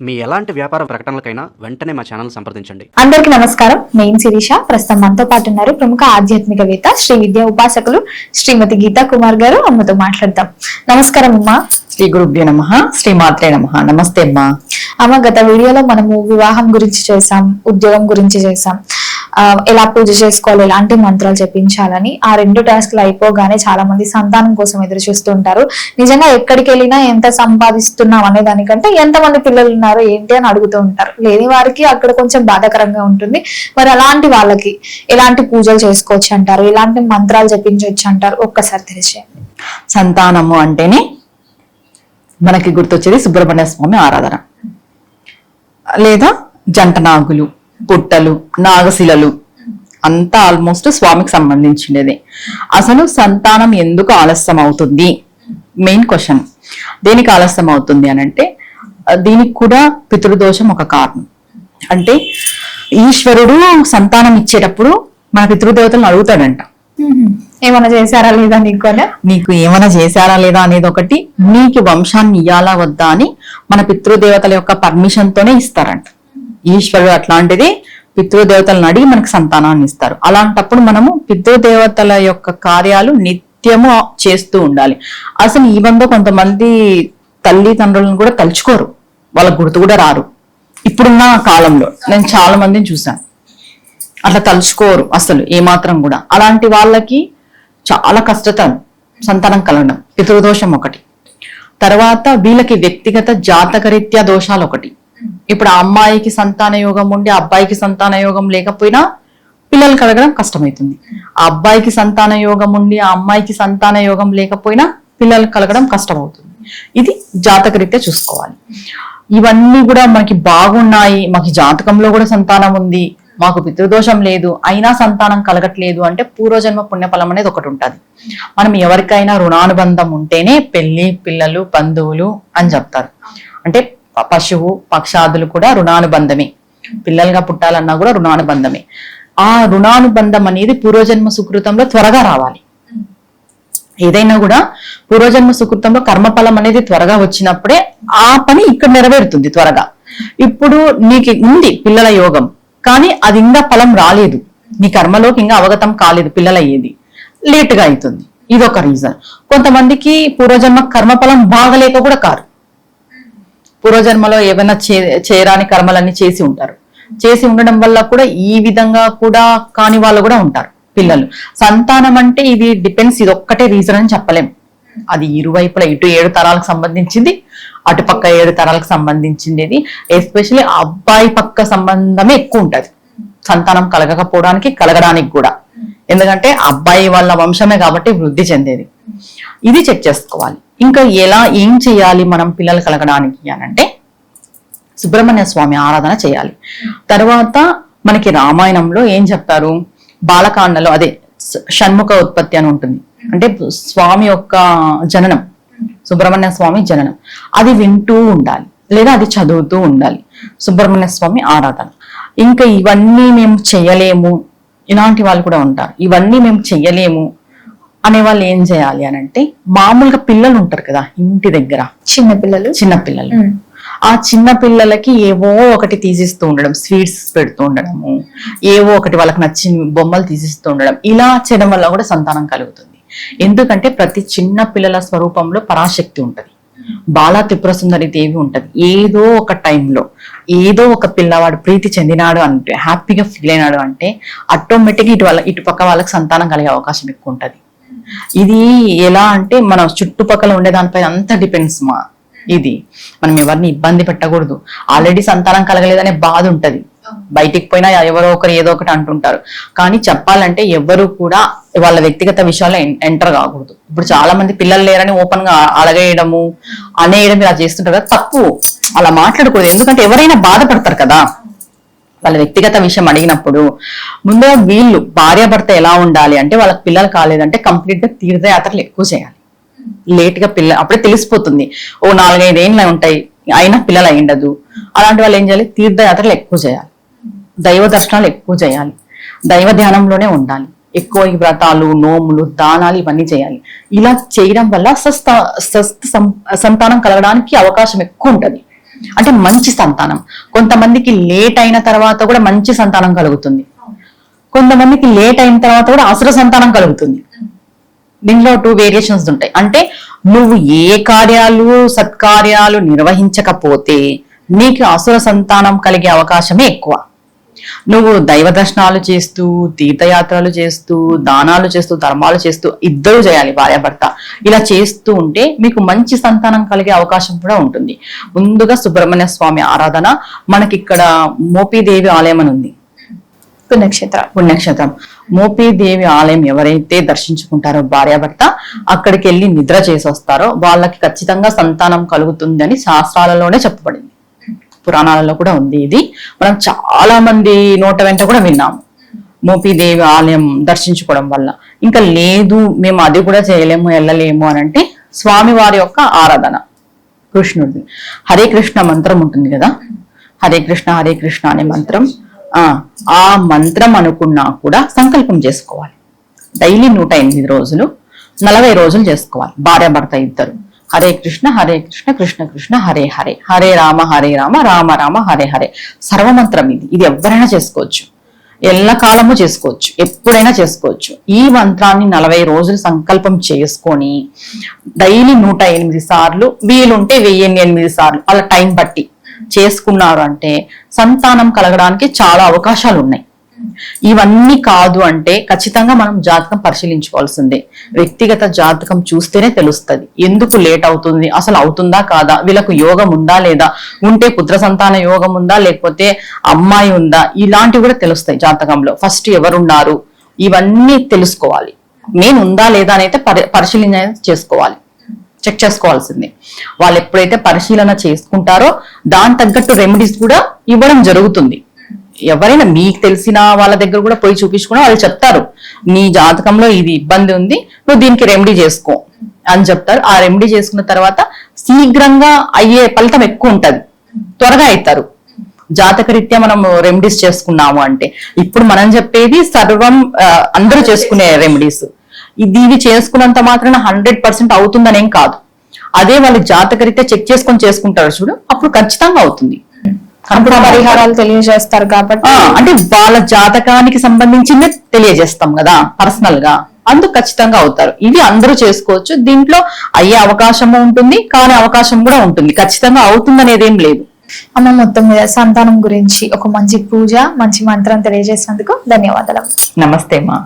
మీ ఎలాంటి వ్యాపార ప్రకటనలకైనా వెంటనే మా ఛానల్ సంప్రదించండి. అందరికీ నమస్కారం. నేను శిరీష. ప్రస్తుతం మనతో పాటు ఉన్నారు ప్రముఖ ఆధ్యాత్మికవేత్త శ్రీ విద్యా ఉపాసకులు శ్రీమతి గీతా కుమార్ గారు. అమ్మతో మాట్లాడదాం. నమస్కారం అమ్మా. శ్రీ గురుభ్యో నమః. శ్రీ మాత్రే నమః. నమస్తే అమ్మా. అమ్మ, గత వీడియోలో మనము వివాహం గురించి చేసాం, ఉద్యోగం గురించి చేసాం, ఎలా పూజ చేసుకోవాలి, ఎలాంటి మంత్రాలు చెప్పించాలని. ఆ 2 టాస్క్లు అయిపోగానే చాలా మంది సంతానం కోసం ఎదురు చూస్తూ ఉంటారు. నిజంగా ఎక్కడికి వెళ్ళినా ఎంత సంపాదిస్తున్నాం అనే దానికంటే ఎంతమంది పిల్లలు ఉన్నారు ఏంటి అని అడుగుతూ ఉంటారు. లేని వారికి అక్కడ కొంచెం బాధాకరంగా ఉంటుంది. మరి అలాంటి వాళ్ళకి ఎలాంటి పూజలు చేసుకోవచ్చు అంటారు, ఎలాంటి మంత్రాలు చెప్పించవచ్చు అంటారు, ఒక్కసారి తెలియజేయండి. సంతానము అంటేనే మనకి గుర్తొచ్చేది సుబ్రహ్మణ్య స్వామి ఆరాధన, లేదా జంట నాగులు, పుట్టలు, నాగశిలలు అంతా ఆల్మోస్ట్ స్వామికి సంబంధించినది. అసలు సంతానం ఎందుకు ఆలస్యం అవుతుంది? Main question. దేనికి ఆలస్యం అవుతుంది అని అంటే దీనికి కూడా పితృదోషం ఒక కారణం. అంటే ఈశ్వరుడు సంతానం ఇచ్చేటప్పుడు మన పితృదేవతలను అడుగుతాడంట, ఏమైనా చేశారా లేదా, నీకు ఏమైనా చేశారా లేదా అనేది ఒకటి, నీకు వంశాన్ని ఇయ్యాలా వద్దా అని మన పితృదేవతల యొక్క పర్మిషన్ తోనే ఇస్తారంట. ఈశ్వరుడు అట్లాంటిది పితృదేవతలను అడిగి మనకు సంతానాన్ని ఇస్తారు. అలాంటప్పుడు మనము పితృదేవతల యొక్క కార్యాలు నిత్యము చేస్తూ ఉండాలి. అసలు ఈ బంధం కొంతమంది తల్లిదండ్రులను కూడా తలుచుకోరు, వాళ్ళకు గుర్తు కూడా రారు. ఇప్పుడున్న కాలంలో నేను చాలా మందిని చూశాను, అట్లా తలుచుకోరు అసలు ఏమాత్రం కూడా. అలాంటి వాళ్ళకి చాలా కష్టతరం సంతానం కలగడం, పితృదోషం ఒకటి. తర్వాత వీళ్ళకి వ్యక్తిగత జాతకరీత్యా దోషాలు ఒకటి. ఇప్పుడు ఆ అమ్మాయికి సంతాన యోగం ఉండి అబ్బాయికి సంతాన యోగం లేకపోయినా పిల్లలు కలగడం కష్టమవుతుంది. ఆ అబ్బాయికి సంతాన యోగం ఉండి ఆ అమ్మాయికి సంతాన యోగం లేకపోయినా పిల్లలు కలగడం కష్టమవుతుంది. ఇది జాతకరీత్యా చూసుకోవాలి. ఇవన్నీ కూడా మనకి బాగున్నాయి, మాకు జాతకంలో కూడా సంతానం ఉంది, మాకు పితృదోషం లేదు, అయినా సంతానం కలగట్లేదు అంటే పూర్వజన్మ పుణ్యఫలం అనేది ఒకటి ఉంటుంది. మనం ఎవరికైనా రుణానుబంధం ఉంటేనే పెళ్లి, పిల్లలు, బంధువులు అని చెప్తారు. అంటే పశువు, పక్షాదులు కూడా రుణానుబంధమే, పిల్లలుగా పుట్టాలన్నా కూడా రుణానుబంధమే. ఆ రుణానుబంధం అనేది పూర్వజన్మ సుకృతంలో త్వరగా రావాలి. ఏదైనా కూడా పూర్వజన్మ సుకృతంలో కర్మఫలం అనేది త్వరగా వచ్చినప్పుడే ఆ పని ఇక్కడ నెరవేరుతుంది త్వరగా. ఇప్పుడు నీకు ఉంది పిల్లల యోగం, కానీ అది ఇంకా ఫలం రాలేదు, నీ కర్మలోకి ఇంకా అవగతం కాలేదు, పిల్లల అయ్యేది లేటుగా అవుతుంది. ఇదొక రీజన్. కొంతమందికి పూర్వజన్మ కర్మఫలం బాగలేక కూడా కారు, పూర్వజన్మలో ఏమైనా చేయరాని కర్మలన్నీ చేసి ఉంటారు. చేసి ఉండడం వల్ల కూడా ఈ విధంగా కూడా కాని వాళ్ళు కూడా ఉంటారు పిల్లలు. సంతానం అంటే ఇది డిపెండ్స్, ఇది ఒక్కటే రీజన్ అని చెప్పలేం. అది ఇరువైపులా, ఇటు 7 తరాలకు సంబంధించింది, అటుపక్క 7 తరాలకు సంబంధించింది. ఎస్పెషల్లీ అబ్బాయి పక్క సంబంధమే ఎక్కువ ఉంటది సంతానం కలగకపోవడానికి, కలగడానికి కూడా. ఎందుకంటే అబ్బాయి వాళ్ళ వంశమే కాబట్టి వృద్ధి చెందేది. ఇది చెక్ చేసుకోవాలి. ఇంకా ఏం చేయాలి మనం పిల్లలు కలగడానికి అనంటే సుబ్రహ్మణ్య స్వామి ఆరాధన చేయాలి. తర్వాత మనకి రామాయణంలో ఏం చెప్తారు, బాలకాండలో అదే షణ్ముఖ ఉత్పత్తి అని ఉంటుంది. అంటే స్వామి యొక్క జననం, సుబ్రహ్మణ్య స్వామి జననం, అది వింటూ ఉండాలి లేదా అది చదువుతూ ఉండాలి. సుబ్రహ్మణ్య స్వామి ఆరాధన. ఇంకా ఇవన్నీ మేము చెయ్యలేము, ఇలాంటి వాళ్ళు కూడా ఉంటారు, ఇవన్నీ మేము చెయ్యలేము అనే వాళ్ళు ఏం చేయాలి అని అంటే, మామూలుగా పిల్లలు ఉంటారు కదా ఇంటి దగ్గర, చిన్నపిల్లలు, ఆ చిన్న పిల్లలకి ఏవో ఒకటి తీసిస్తూ ఉండడం, స్వీట్స్ పెడుతూ ఉండడము, ఏవో ఒకటి వాళ్ళకి నచ్చిన బొమ్మలు తీసిస్తూ ఉండడం, ఇలా చేయడం వల్ల కూడా సంతానం కలుగుతుంది. ఎందుకంటే ప్రతి చిన్న పిల్లల స్వరూపంలో పరాశక్తి ఉంటది, బాలా త్రిపుర సుందరి దేవి ఉంటది. ఏదో ఒక టైంలో ఏదో ఒక పిల్లవాడు ప్రీతి చెందినాడు అంటే, హ్యాపీగా ఫీల్ అయినాడు అంటే ఆటోమేటిక్ ఇటు పక్క వాళ్ళకి సంతానం కలిగే అవకాశం ఎక్కువ ఉంటది. ఇది ఎలా అంటే మన చుట్టుపక్కల ఉండే దానిపైన అంత డిపెండ్స్ మా. ఇది మనం ఎవరిని ఇబ్బంది పెట్టకూడదు. ఆల్రెడీ సంతానం కలగలేదనే బాధ ఉంటది, బయటికి పోయినా ఎవరో ఒకరు ఏదో ఒకటి అంటుంటారు. కానీ చెప్పాలంటే ఎవరు కూడా వాళ్ళ వ్యక్తిగత విషయాల్లో ఎంటర్ కాకూడదు. ఇప్పుడు చాలా మంది పిల్లలు లేరని ఓపెన్ గా అడగేయడము, అనేయడం ఇలా చేస్తుంటారు కదా, తప్పు. అలా మాట్లాడకూడదు. ఎందుకంటే ఎవరైనా బాధపడతారు కదా వాళ్ళ వ్యక్తిగత విషయం అడిగినప్పుడు. ముందుగా వీళ్ళు భార్యాభర్త ఎలా ఉండాలి అంటే, వాళ్ళకి పిల్లలు కాలేదంటే కంప్లీట్ గా తీర్థయాత్రలు ఎక్కువ చేయాలి. లేట్ గా అప్పుడే తెలిసిపోతుంది, ఓ 4-5 ఏళ్ళు ఉంటాయి అయినా పిల్లలు అయ్యిండదు. అలాంటి వాళ్ళు ఏం చేయాలి, తీర్థయాత్రలు ఎక్కువ చేయాలి, దైవ దర్శనాలు ఎక్కువ చేయాలి, దైవ ధ్యానంలోనే ఉండాలి, ఎక్కువ వ్రతాలు, నోములు, దానాలు ఇవన్నీ చేయాలి. ఇలా చేయడం వల్ల సంతానం కలగడానికి అవకాశం ఎక్కువ ఉంటది. అంటే మంచి సంతానం. కొంతమందికి లేట్ అయిన తర్వాత కూడా మంచి సంతానం కలుగుతుంది, కొంతమందికి లేట్ అయిన తర్వాత కూడా అసుర సంతానం కలుగుతుంది. దీనిలో 2 వేరియేషన్స్ ఉంటాయి. అంటే నువ్వు ఏ కార్యాలు సత్కార్యాలు నిర్వహించకపోతే నీకు అసుర సంతానం కలిగే అవకాశమే ఎక్కువ. నువ్వు దైవ దర్శనాలు చేస్తూ, తీర్థయాత్రలు చేస్తూ, దానాలు చేస్తూ, ధర్మాలు చేస్తూ, ఇద్దరు చేయాలి భార్యాభర్త. ఇలా చేస్తూ ఉంటే మీకు మంచి సంతానం కలిగే అవకాశం కూడా ఉంటుంది. ముందుగా సుబ్రహ్మణ్య స్వామి ఆరాధన. మనకి ఇక్కడ మోపీదేవి ఆలయం అని ఉంది, పుణ్యక్షేత్రం. మోపీదేవి ఆలయం ఎవరైతే దర్శించుకుంటారో భార్యాభర్త, అక్కడికి వెళ్ళి నిద్ర చేసి వస్తారో వాళ్ళకి ఖచ్చితంగా సంతానం కలుగుతుందని శాస్త్రాలలోనే చెప్పబడింది, పురాణాలలో కూడా ఉంది. ఇది మనం చాలా మంది నోట వెంట కూడా విన్నాము, మోపీదేవి ఆలయం దర్శించుకోవడం వల్ల. ఇంకా లేదు మేము అది కూడా చేయలేము, వెళ్ళలేము అని అంటే స్వామి వారి యొక్క ఆరాధన, కృష్ణుడిది హరే కృష్ణ మంత్రం ఉంటుంది కదా, హరే కృష్ణ అనే మంత్రం. ఆ మంత్రం అనుకున్నా కూడా సంకల్పం చేసుకోవాలి. డైలీ 108 రోజులు 40 రోజులు చేసుకోవాలి భార్యాభర్త ఇద్దరు. హరే కృష్ణ కృష్ణ కృష్ణ హరే హరే, హరే రామ రామ రామ హరే హరే. సర్వమంత్రం ఇది ఎవరైనా చేసుకోవచ్చు, ఎల్లకాలము చేసుకోవచ్చు, ఎప్పుడైనా చేసుకోవచ్చు. ఈ మంత్రాన్ని 40 రోజులు సంకల్పం చేసుకొని డైలీ 108 సార్లు, వీలుంటే 1008 సార్లు అలా టైం బట్టి చేసుకున్నారు అంటే సంతానం కలగడానికి చాలా అవకాశాలు ఉన్నాయి. ఇవన్నీ కాదు అంటే ఖచ్చితంగా మనం జాతకం పరిశీలించుకోవాల్సిందే. వ్యక్తిగత జాతకం చూస్తేనే తెలుస్తుంది ఎందుకు లేట్ అవుతుంది, అసలు అవుతుందా కాదా, వీళ్ళకు యోగం ఉందా లేదా, ఉంటే పుత్ర సంతాన యోగం ఉందా లేకపోతే అమ్మాయి ఉందా, ఇలాంటివి కూడా తెలుస్తాయి జాతకంలో. ఫస్ట్ ఎవరున్నారు ఇవన్నీ తెలుసుకోవాలి. మెయిన్ ఉందా లేదా అని అయితే పరిశీలన చేసుకోవాలి, చెక్ చేసుకోవాల్సిందే. వాళ్ళు ఎప్పుడైతే పరిశీలన చేసుకుంటారో దాని తగ్గట్టు రెమెడీస్ కూడా ఇవ్వడం జరుగుతుంది. ఎవరైనా మీకు తెలిసిన వాళ్ళ దగ్గర కూడా పోయి చూపించుకున్నా వాళ్ళు చెప్తారు, నీ జాతకంలో ఇది ఇబ్బంది ఉంది, నువ్వు దీనికి రెమెడీ చేసుకో అని చెప్తారు. ఆ రెమెడీ చేసుకున్న తర్వాత శీఘ్రంగా అయ్యే ఫలితం ఎక్కువ ఉంటది, త్వరగా అవుతారు. జాతకరీత్యా మనం రెమెడీస్ చేసుకున్నాము అంటే, ఇప్పుడు మనం చెప్పేది సర్వం అందరూ చేసుకునే రెమెడీస్. ఇవి చేసుకున్నంత మాత్రాన 100% అవుతుందనేం కాదు. అదే వాళ్ళు జాతకరీత్యా చెక్ చేసుకొని చేసుకుంటారు చూడు, అప్పుడు ఖచ్చితంగా అవుతుంది. పరిహారాలు తెలియజేస్తారు కాబట్టి, అంటే వాళ్ళ జాతకానికి సంబంధించిందే తెలియజేస్తాం కదా పర్సనల్ గా, అందుకు ఖచ్చితంగా అవుతారు. ఇవి అందరూ చేసుకోవచ్చు. దీంట్లో అయ్యే అవకాశము ఉంటుంది, కాని అవకాశం కూడా ఉంటుంది. ఖచ్చితంగా అవుతుందనేది ఏం లేదు. అమ్మ, మొత్తం మీద సంతానం గురించి ఒక మంచి పూజ, మంచి మంత్రం తెలియజేసినందుకు ధన్యవాదాలు. నమస్తే మా.